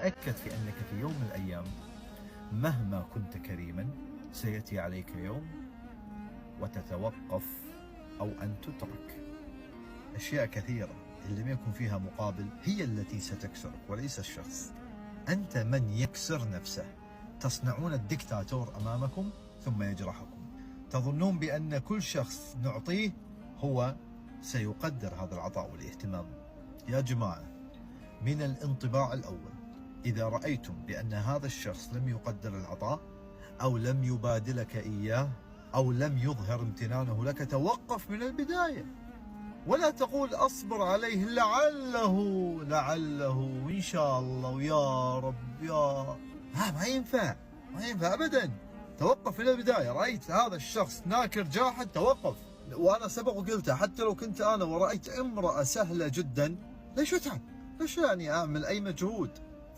تأكد في أنك في يوم من الأيام مهما كنت كريما سيأتي عليك يوم وتتوقف أو أن تترك. أشياء كثيرة اللي ما يكون فيها مقابل هي التي ستكسرك وليس الشخص. أنت من يكسر نفسه. تصنعون الدكتاتور أمامكم ثم يجرحكم. تظنون بأن كل شخص نعطيه هو سيقدر هذا العطاء والاهتمام. يا جماعة، من الانطباع الأول إذا رأيتم بأن هذا الشخص لم يقدر العطاء أو لم يبادلك إياه أو لم يظهر امتنانه لك، توقف من البداية ولا تقول أصبر عليه لعله وإن شاء الله ويا رب ما ينفع أبدا. توقف من البداية. رأيت هذا الشخص ناكر جاحد، توقف. وأنا سبق وقلتها، حتى لو كنت أنا ورأيت امرأة سهلة جدا، ليش أتعب؟ ليش يعني أعمل أي مجهود؟